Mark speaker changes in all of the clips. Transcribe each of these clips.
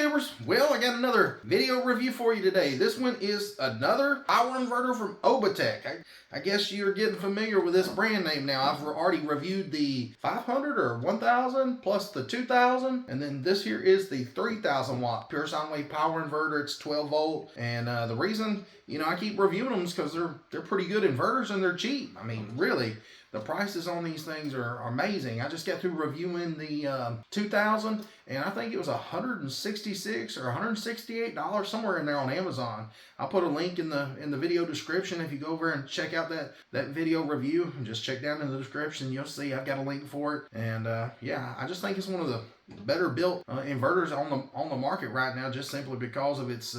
Speaker 1: viewers, well, I got another video review for you today. This one is another power inverter from Oubotek. I guess you're getting familiar with this brand name now. I've already reviewed the 500 or 1000 plus the 2000, and then this here is the 3000 watt pure sine wave power inverter. It's 12 volt, and the reason I keep reviewing them is because they're pretty good inverters and they're cheap. I mean, really. The prices on these things are amazing. I just got through reviewing the 2000, and I think it was $166 or $168 somewhere in there on Amazon. I'll put a link in the video description. If you go over and check out that video review, just check down in the description. You'll see I've got a link for it. And yeah, I just think it's one of the better built inverters on the market right now, just simply because of its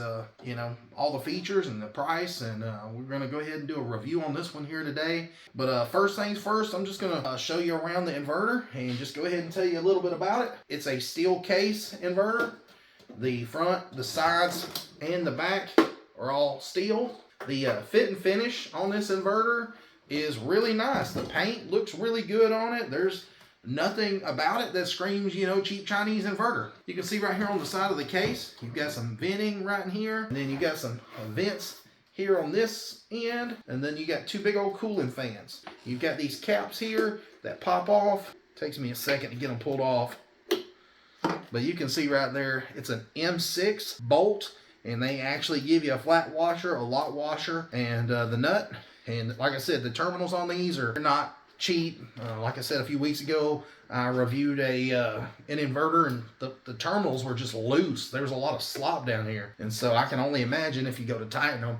Speaker 1: all the features and the price. And we're going to go ahead and do a review on this one here today. But first things first, I'm just going to show you around the inverter and just go ahead and tell you a little bit about it. It's a steel case inverter. The front, the sides, and the back are all steel. The fit and finish on this inverter is really nice. The paint looks really good on it. There's nothing about it that screams, cheap Chinese inverter. You can see right here on the side of the case, you've got some venting right in here, and then you got some vents here on this end, and then you got two big old cooling fans. You've got these caps here that pop off. Takes me a second to get them pulled off, but you can see right there, it's an M6 bolt, and they actually give you a flat washer, a lot washer, and the nut. And like I said, the terminals on these are not cheap. Like I said a few weeks ago, I reviewed an inverter, and the terminals were just loose. There was a lot of slop down here, and so I can only imagine if you go to tighten them,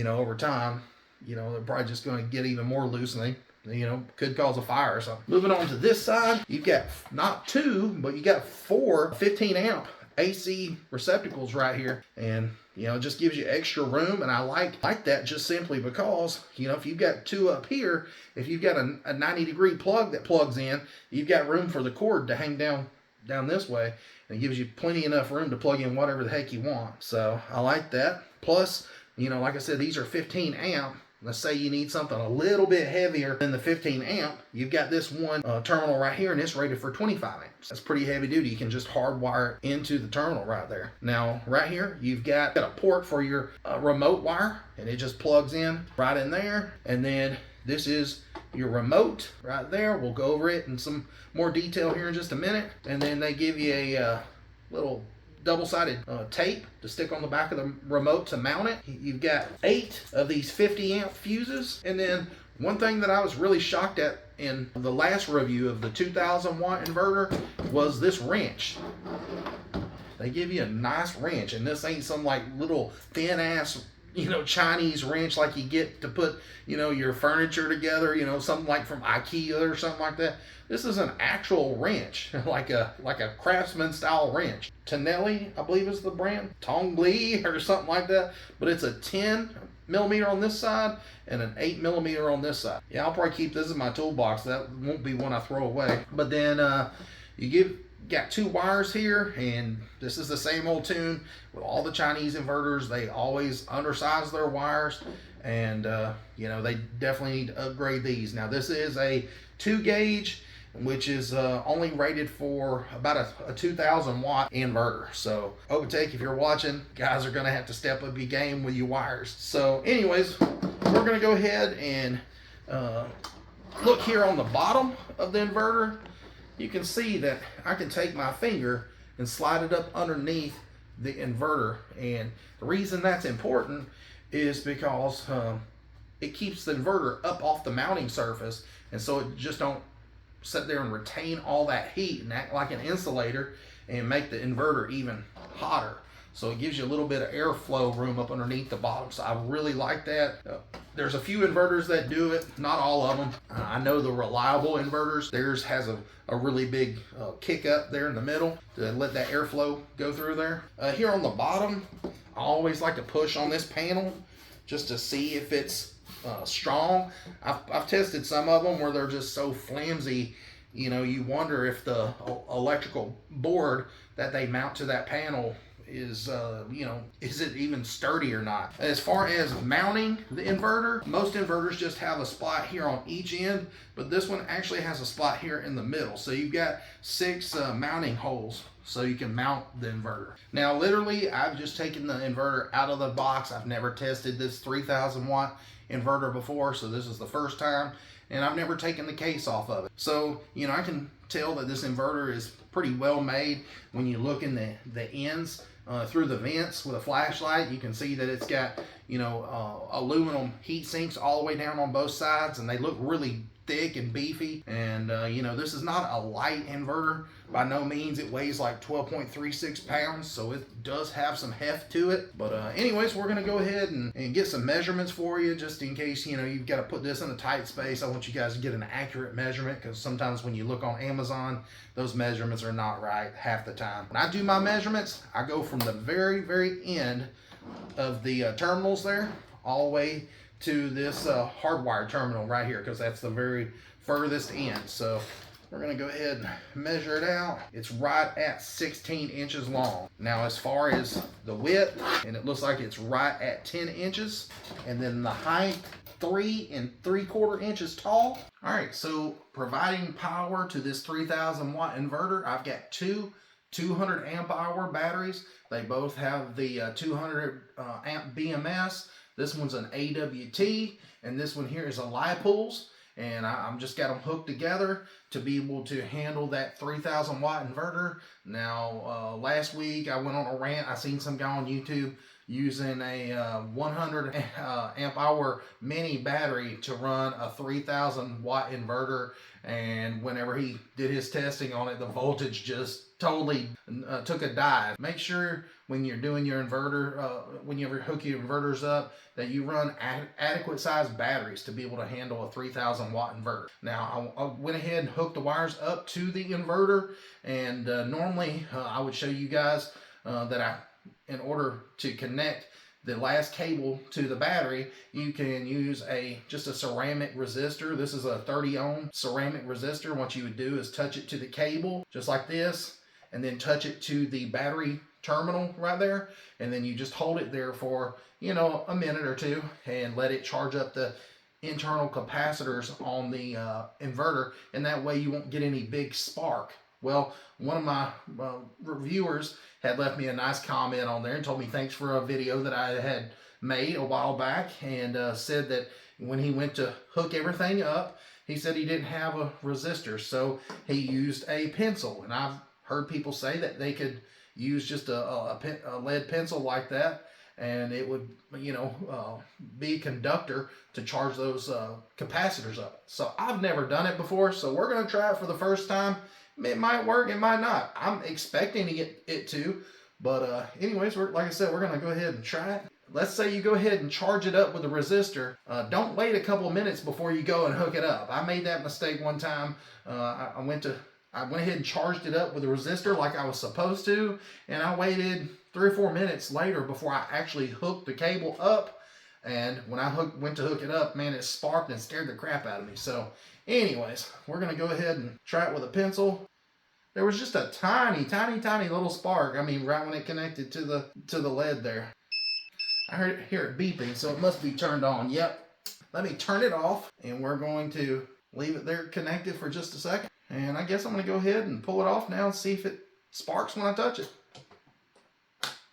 Speaker 1: over time, they're probably just going to get even more loose, and they could cause a fire or something. Moving on to this side, you've got not two, but you got four 15 amp AC receptacles right here, and it just gives you extra room. And I like that just simply because if you've got two up here, if you've got a 90-degree plug that plugs in, you've got room for the cord to hang down this way, and it gives you plenty enough room to plug in whatever the heck you want. So I like that. Plus, like I said, these are 15 amp. Let's say you need something a little bit heavier than the 15 amp. You've got this one terminal right here, and it's rated for 25 amps. That's pretty heavy duty. You can just hardwire it into the terminal right there. Now, right here, you've got a port for your remote wire, and it just plugs in right in there. And then this is your remote right there. We'll go over it in some more detail here in just a minute. And then they give you a little double-sided tape to stick on the back of the remote to mount it. You've got 8 of these 50 amp fuses. And then one thing that I was really shocked at in the last review of the 2000 watt inverter was this wrench. They give you a nice wrench, and this ain't some like little thin ass Chinese wrench like you get to put your furniture together, something like from IKEA or something like that. This is an actual wrench, like a craftsman style wrench. Tonelli, I believe is the brand, Tongli or something like that. But it's a 10 millimeter on this side and an 8 millimeter on this side. Yeah, I'll probably keep this in my toolbox. That won't be one I throw away. But then you got 2 wires here, and this is the same old tune with all the Chinese inverters. They always undersize their wires, and they definitely need to upgrade these. Now this is a 2 gauge, which is only rated for about a 2000 watt inverter. So Oubotek, if you're watching, guys are going to have to step up your game with your wires. So anyways, we're going to go ahead and look here on the bottom of the inverter. You can see that I can take my finger and slide it up underneath the inverter. And the reason that's important is because it keeps the inverter up off the mounting surface, and so it just don't sit there and retain all that heat and act like an insulator and make the inverter even hotter. So it gives you a little bit of airflow room up underneath the bottom. So I really like that. There's a few inverters that do it, not all of them. I know the reliable inverters, theirs has a really big kick up there in the middle to let that airflow go through there. Here on the bottom, I always like to push on this panel just to see if it's strong. I've tested some of them where they're just so flimsy, you wonder if the electrical board that they mount to that panel is is it even sturdy or not. As far as mounting the inverter, most inverters just have a spot here on each end, but this one actually has a spot here in the middle. So you've got 6 mounting holes so you can mount the inverter. Now literally I've just taken the inverter out of the box. I've never tested this 3000 watt inverter before, so this is the first time, and I've never taken the case off of it. So you know, I can tell that this inverter is pretty well made. When you look in the ends through the vents with a flashlight, you can see that it's got, you know, aluminum heat sinks all the way down on both sides, and they look really thick and beefy. And you know, this is not a light inverter by no means. It weighs like 12.36 pounds, so it does have some heft to it. But anyways, we're gonna go ahead and get some measurements for you, just in case, you know, you've got to put this in a tight space. I want you guys to get an accurate measurement, because sometimes when you look on Amazon, those measurements are not right half the time. When I do my measurements, I go from the very end of the terminals there all the way to this hardwired terminal right here, because that's the very furthest end. So we're gonna go ahead and measure it out. It's right at 16 inches long. Now as far as the width, and it looks like it's right at 10 inches, and then the height, 3 3/4 inches tall. All right, so providing power to this 3000 watt inverter, I've got two 200 amp hour batteries. They both have the 200 amp BMS. This one's an AWT, and this one here is a LiPools. And I'm just got them hooked together to be able to handle that 3000 watt inverter. Now, last week I went on a rant. I seen some guy on YouTube using a 100 amp hour mini battery to run a 3000 watt inverter. And whenever he did his testing on it, the voltage just totally took a dive. Make sure when you're doing your inverter, when you ever hook your inverters up, that you run adequate sized batteries to be able to handle a 3000 watt inverter. Now, I went ahead and hooked the wires up to the inverter, and normally I would show you guys that in order to connect the last cable to the battery, you can use just a ceramic resistor. This is a 30 ohm ceramic resistor. What you would do is touch it to the cable just like this, and then touch it to the battery terminal right there, and then you just hold it there for, you know, a minute or two and let it charge up the internal capacitors on the inverter, and that way you won't get any big spark. Well, one of my reviewers had left me a nice comment on there and told me thanks for a video that I had made a while back, and said that when he went to hook everything up, he said he didn't have a resistor, so he used a pencil. And I've heard people say that they could use just a lead pencil like that, and it would, you know, be a conductor to charge those capacitors up. So I've never done it before, so we're going to try it for the first time. It might work, it might not. I'm expecting it to, but anyways, like I said, we're going to go ahead and try it. Let's say you go ahead and charge it up with a resistor. Don't wait a couple of minutes before you go and hook it up. I made that mistake one time. I went ahead and charged it up with a resistor like I was supposed to, and I waited 3 or 4 minutes later before I actually hooked the cable up. And when I went to hook it up, man, it sparked and scared the crap out of me. So anyways, we're going to go ahead and try it with a pencil. There was just a tiny little spark. I mean, right when it connected to the lead there. I hear it beeping, so it must be turned on. Yep. Let me turn it off, and we're going to leave it there connected for just a second. And I guess I'm going to go ahead and pull it off now and see if it sparks when I touch it.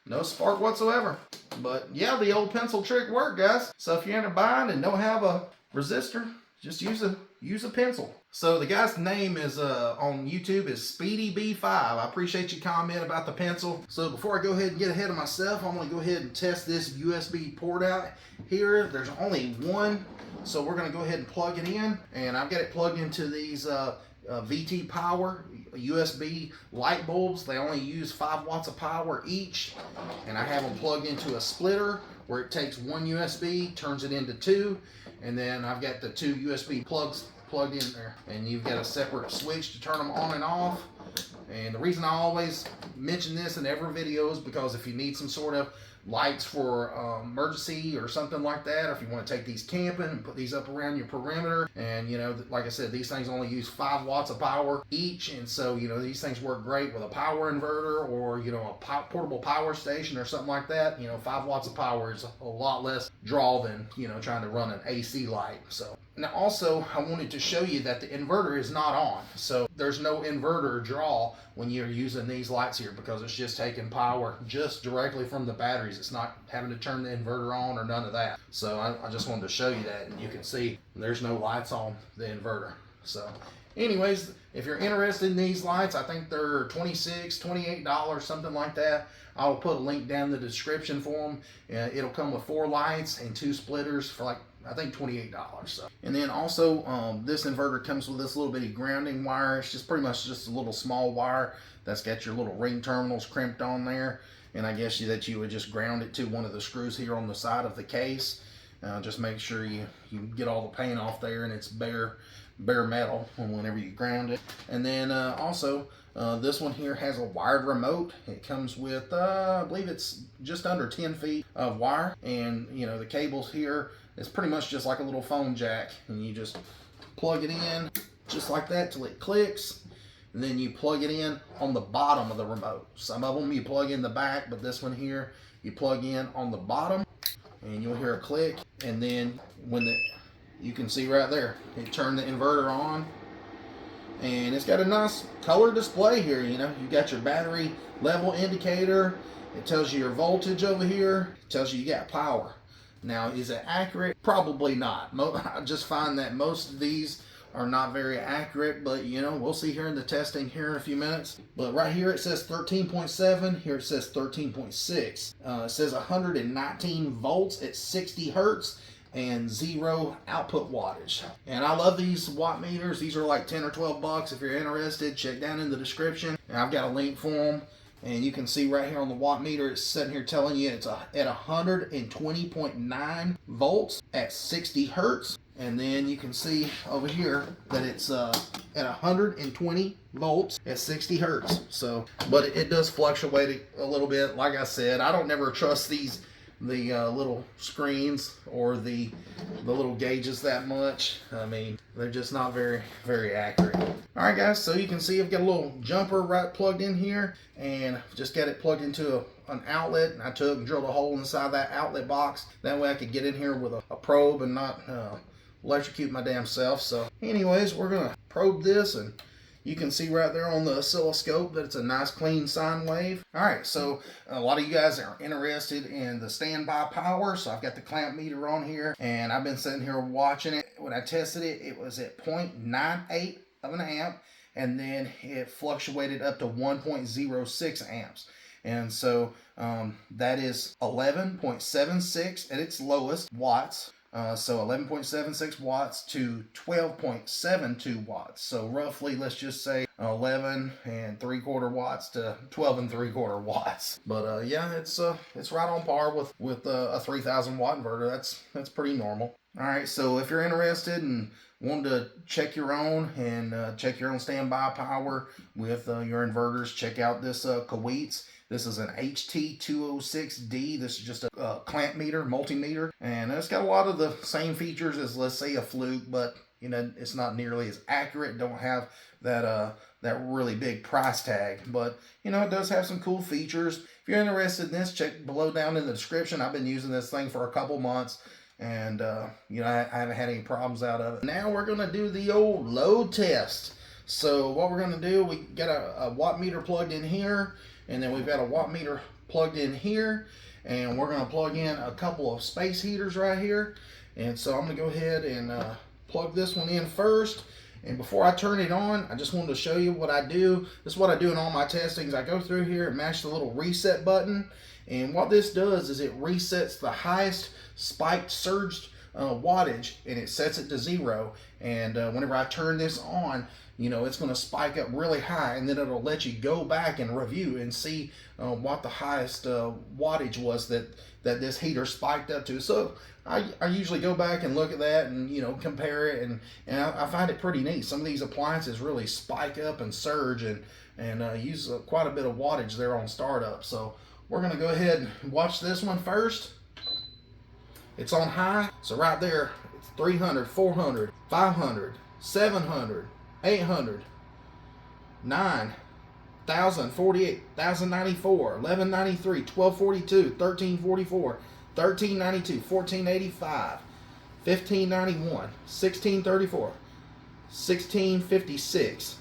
Speaker 1: No spark whatsoever. But yeah, the old pencil trick worked, guys. So if you're in a bind and don't have a resistor, just use a pencil. So the guy's name is on YouTube is SpeedyB5. I appreciate your comment about the pencil. So before I go ahead and get ahead of myself, I'm going to go ahead and test this USB port out here. There's only one, so we're going to go ahead and plug it in. And I've got it plugged into these VT Power USB light bulbs. They only use 5 watts of power each, and I have them plugged into a splitter where it takes one USB, turns it into 2, and then I've got the 2 USB plugs plugged in there, and you've got a separate switch to turn them on and off. And the reason I always mention this in every video is because if you need some sort of lights for emergency or something like that, or if you want to take these camping and put these up around your perimeter, and you know, like I said, these things only use 5 watts of power each, and so you know, these things work great with a power inverter or, you know, a portable power station or something like that. You know, 5 watts of power is a lot less draw than, you know, trying to run an AC light. So Now also, I wanted to show you that the inverter is not on. So there's no inverter draw when you're using these lights here, because it's just taking power just directly from the batteries. It's not having to turn the inverter on or none of that. So I just wanted to show you that, and you can see there's no lights on the inverter. So anyways, if you're interested in these lights, I think they're $26, $28, something like that. I'll put a link down in the description for them. It'll come with 4 lights and 2 splitters for like, I think $28. So, and then also this inverter comes with this little bitty grounding wire. It's just pretty much just a little small wire that's got your little ring terminals crimped on there. And I guess that you would just ground it to one of the screws here on the side of the case. Just make sure you get all the paint off there, and it's bare metal whenever you ground it. And then also this one here has a wired remote. It comes with I believe it's just under 10 feet of wire, and you know the cables here is pretty much just like a little phone jack, and you just plug it in just like that till it clicks, and then you plug it in on the bottom of the remote. Some of them you plug in the back, but this one here you plug in on the bottom, and you'll hear a click, and then when you can see right there, it turned the inverter on, and it's got a nice color display here. You know, you got your battery level indicator. It tells you your voltage over here. It tells you got power. Now, is it accurate? Probably not. I just find that most of these are not very accurate, but you know, we'll see here in the testing here in a few minutes. But right here it says 13.7, here it says 13.6. It says 119 volts at 60 hertz and 0 output wattage. And I love these watt meters. These are like 10 or 12 bucks. If you're interested, check down in the description. And I've got a link for them. And you can see right here on the watt meter, it's sitting here telling you it's at 120.9 volts at 60 hertz. And then you can see over here that it's at 120 volts at 60 hertz. So, but it does fluctuate a little bit. Like I said, I don't never trust the little screens or the little gauges that much. I mean, they're just not very accurate. All right, guys, so you can see I've got a little jumper right plugged in here, and just got it plugged into an outlet, and I took and drilled a hole inside that outlet box. That way I could get in here with a probe and not electrocute my damn self. So anyways, we're gonna probe this, and you can see right there on the oscilloscope that it's a nice clean sine wave. All right, so a lot of you guys are interested in the standby power. So I've got the clamp meter on here, and I've been sitting here watching it. When I tested it, it was at 0.98 of an amp, and then it fluctuated up to 1.06 amps. And so that is 11.76 at its lowest watts. So 11.76 watts to 12.72 watts. So roughly, let's just say 11 3/4 watts to 12 3/4 watts. But yeah, it's right on par with a 3,000 watt inverter. That's pretty normal. All right, so if you're interested and want to check your own standby power with your inverters, check out this Kowitz. This is an HT206D. This is just a clamp meter, multimeter, and it's got a lot of the same features as, let's say, a Fluke, but you know, it's not nearly as accurate. Don't have that really big price tag, but you know, it does have some cool features. If you're interested in this, check below down in the description. I've been using this thing for a couple months, and you know, I haven't had any problems out of it. Now we're gonna do the old load test. So what we're gonna do, we got a watt meter plugged in here, and then we've got a watt meter plugged in here, and we're gonna plug in a couple of space heaters right here. And so I'm gonna go ahead and plug this one in first. And before I turn it on, I just wanted to show you what I do. This is what I do in all my testings. I go through here and mash the little reset button. And what this does is it resets the highest spiked surged wattage, and it sets it to 0. And whenever I turn this on, you know, it's going to spike up really high, and then it'll let you go back and review and see what the highest wattage was that this heater spiked up to. So I usually go back and look at that and, you know, compare it, and I find it pretty neat. Some of these appliances really spike up and surge and use quite a bit of wattage there on startup. So we're going to go ahead and watch this one first. It's on high, so right there it's 300, 400, 500, 700, 800, 9,000, 48,094, 1193, 1242, 1344, 1392, 1485, 1591, 1634, 1656.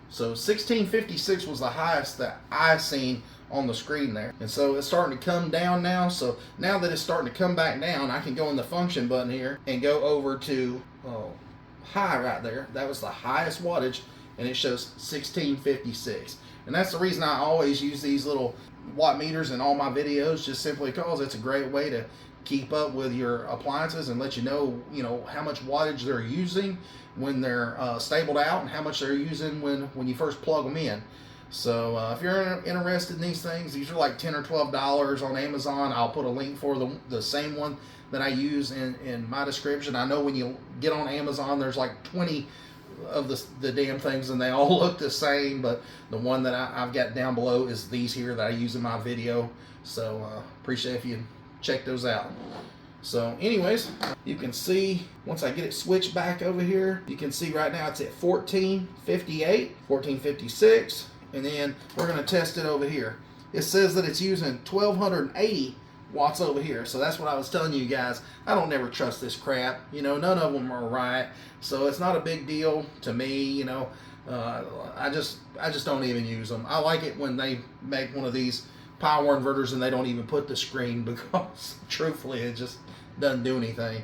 Speaker 1: So 1656 was the highest that I've seen on the screen there. And so it's starting to come down now. So now that it's starting to come back down, I can go in the function button here and go over to high right there. That was the highest wattage, and it shows 1656. And that's the reason I always use these little watt meters in all my videos, just simply because it's a great way to keep up with your appliances and let you know how much wattage they're using when they're stabled out, and how much they're using when you first plug them in. So if you're interested in these things, these are like $10 or $12 on Amazon. I'll put a link for the same one that I use in my description. I know when you get on Amazon, there's like 20 of the damn things, and they all look the same, but the one that I've got down below is these here that I use in my video. So appreciate if you check those out. So anyways, you can see once I get it switched back over here, you can see right now it's at 1458, 1456, and then we're going to test it over here. It says that it's using 1280 watts over here. So that's what I was telling you guys. I don't never trust this crap. None of them are right. So it's not a big deal to me. I just don't even use them. I like it when they make one of these power inverters and they don't even put the screen, because truthfully it just doesn't do anything.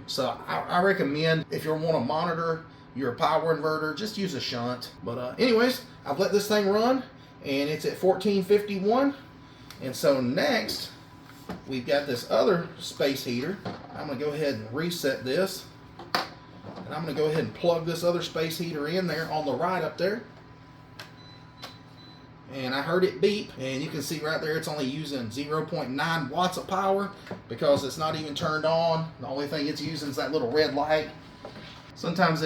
Speaker 1: So I recommend, if you want to monitor your power inverter, just use a shunt. But anyways, I've let this thing run and it's at 1451. And so next we've got this other space heater. I'm going to go ahead and reset this, and I'm going to go ahead and plug this other space heater in there on the right up there. And I heard it beep, and you can see right there it's only using 0.9 watts of power, because it's not even turned on. The only thing it's using is that little red light. Sometimes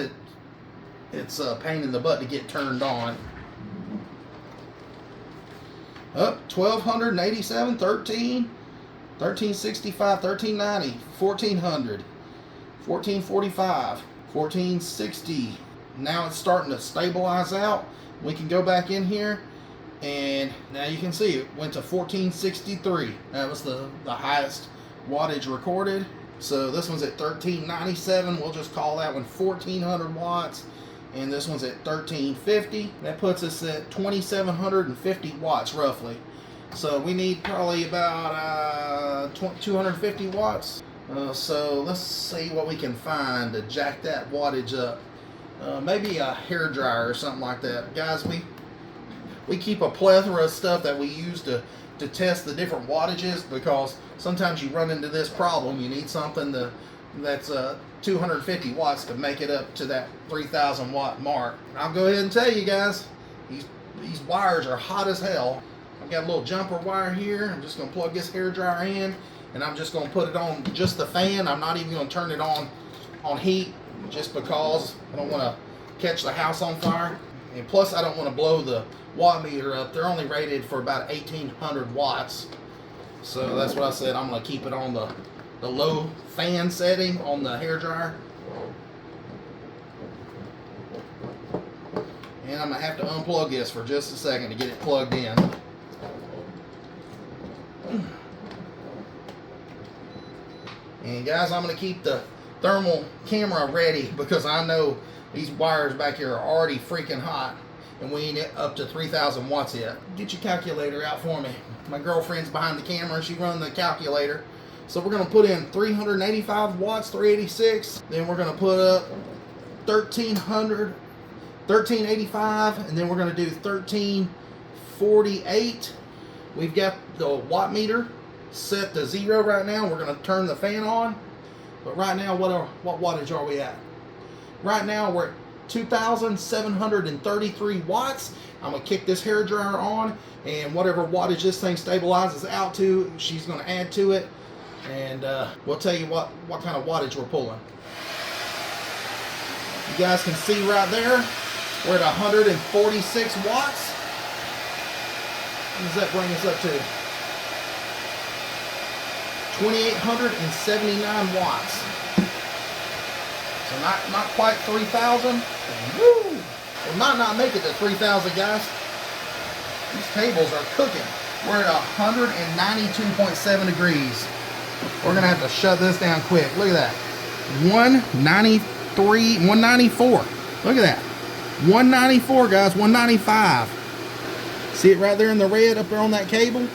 Speaker 1: it's a pain in the butt to get turned on. Up 1287, 13, 1365, 1390, 1400, 1445, 1460. Now it's starting to stabilize out. We can go back in here, and now you can see it went to 1463. That was the highest wattage recorded. So this one's at 1397. We'll just call that one 1400 watts. And this one's at 1350. That puts us at 2750 watts roughly. So we need probably about 250 watts. So let's see what we can find to jack that wattage up. Maybe a hair dryer or something like that. Guys, we keep a plethora of stuff that we use to test the different wattages, because sometimes you run into this problem. You need something that's 250 watts to make it up to that 3,000 watt mark. I'll go ahead and tell you guys, these wires are hot as hell. I've got a little jumper wire here. I'm just going to plug this hair dryer in, and I'm just going to put it on just the fan. I'm not even going to turn it on heat, just because I don't want to catch the house on fire. And plus, I don't want to blow the watt meter up. They're only rated for about 1,800 watts. So that's what I said. I'm going to keep it on the low fan setting on the hair dryer. And I'm going to have to unplug this for just a second to get it plugged in. And guys, I'm going to keep the thermal camera ready, because I know these wires back here are already freaking hot, and we ain't up to 3,000 watts yet. Get your calculator out for me. My girlfriend's behind the camera. She runs the calculator. So we're going to put in 385 watts, 386. Then we're going to put up 1,300, 1385, and then we're going to do 1348. We've got the watt meter set to 0 right now. We're going to turn the fan on. But right now, what wattage are we at? Right now, we're at 2,733 watts. I'm going to kick this hair dryer on, and whatever wattage this thing stabilizes out to, she's going to add to it. And we'll tell you what kind of wattage we're pulling. You guys can see right there, we're at 146 watts. What does that bring us up to? 2,879 watts. So not quite 3,000. Woo! We might not make it to 3,000, guys. These tables are cooking. We're at 192.7 degrees. We're going to have to shut this down quick. Look at that. 193, 194. Look at that. 194, guys, 195. See it right there in the red up there on that cable?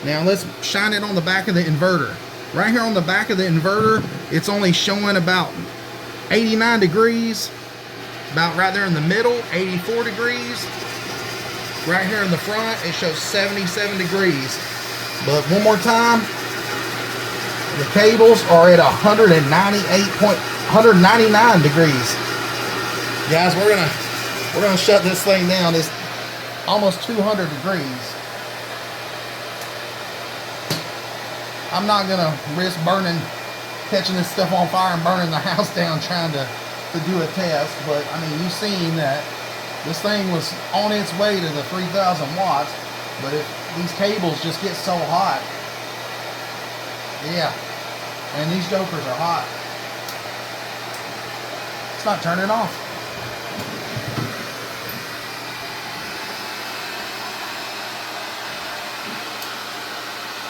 Speaker 1: Now let's shine it on the back of the inverter. Right here on the back of the inverter, it's only showing about 89 degrees. About right there in the middle, 84 degrees. Right here in the front, it shows 77 degrees. But one more time, the cables are at 199 degrees. Guys, we're gonna shut this thing down. It's almost 200 degrees. I'm not gonna risk catching this stuff on fire and burning the house down trying to do a test. But I mean, you've seen that this thing was on its way to the 3,000 watts. But if these cables just get so hot, yeah, and these jokers are hot. It's not turning off.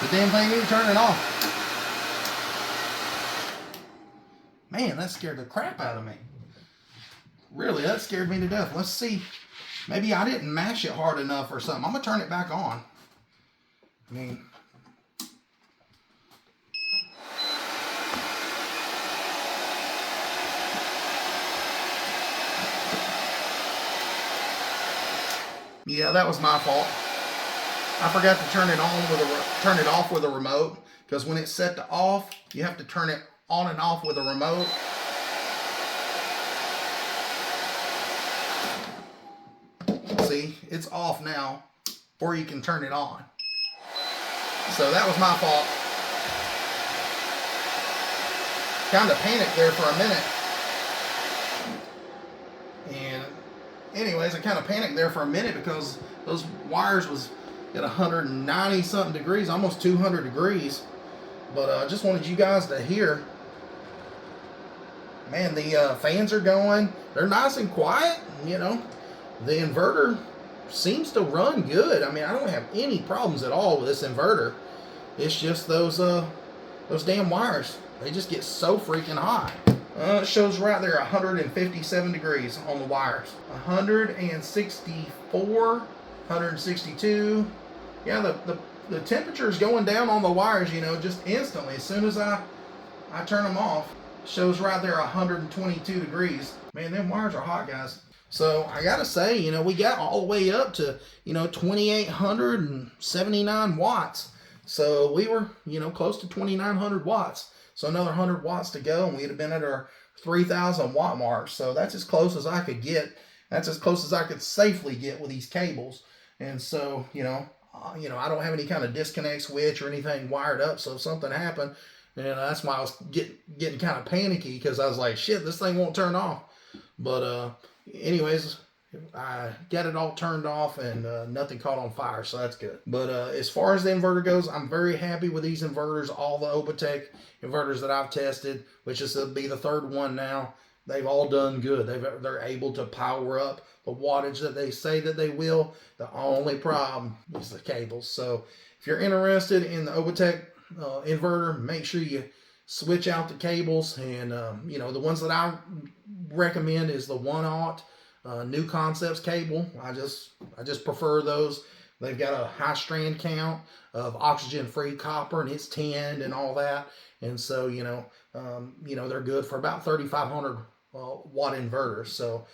Speaker 1: The damn thing ain't turning off. Man, that scared the crap out of me. Really, that scared me to death. Let's see. Maybe I didn't mash it hard enough or something. I'm going to turn it back on. I mean, yeah, that was my fault. I forgot to turn it off with a remote, because when it's set to off, you have to turn it on and off with a remote. See, it's off now, or you can turn it on. So that was my fault. Kind of panicked there for a minute. And anyways, I kind of panicked there for a minute because those wires was at 190 something degrees, almost 200 degrees. But I just wanted you guys to hear. Man, the fans are going. They're nice and quiet. You know, the inverter seems to run good. I mean, I don't have any problems at all with this inverter. It's just those damn wires. They just get so freaking hot. It shows right there 157 degrees on the wires. 164, 162. Yeah, the temperature is going down on the wires, you know, just instantly. As soon as I turn them off, it shows right there 122 degrees. Man, them wires are hot, guys. So I gotta say, you know, we got all the way up to, you know, 2,879 watts. So we were, you know, close to 2,900 watts. So another 100 watts to go, and we'd have been at our 3,000 watt mark. So that's as close as I could get. That's as close as I could safely get with these cables. And so, you know, I don't have any kind of disconnect switch or anything wired up. So if something happened, and that's why I was getting kind of panicky, because I was like, shit, this thing won't turn off. But anyways, I got it all turned off, and nothing caught on fire, so that's good. But as far as the inverter goes, I'm very happy with these inverters. All the Oubotek inverters that I've tested, which is to be the third one now, they've all done good. They're able to power up the wattage that they say that they will. The only problem is the cables. So if you're interested in the Oubotek inverter, make sure you switch out the cables. And you know, the ones that I recommend is the 1/0 New Concepts cable. I just prefer those. They've got a high strand count of oxygen-free copper, and it's tinned and all that. And so, you know, they're good for about 3,500 watt inverters. So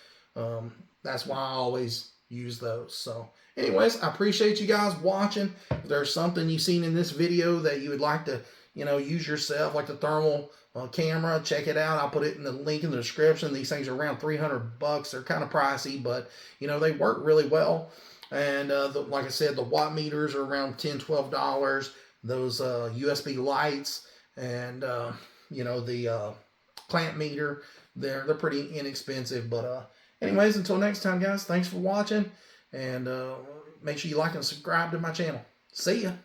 Speaker 1: that's why I always use those. So anyways, I appreciate you guys watching. If there's something you've seen in this video that you would like to, you know, use yourself, like the thermal camera, check it out. I'll put it in the link in the description. These things are around 300 bucks. They're kind of pricey, but you know, they work really well. And like I said, the watt meters are around $10-12. Those USB lights and you know, the clamp meter, they're pretty inexpensive. But anyways, until next time, guys, thanks for watching, and make sure you like and subscribe to my channel. See ya.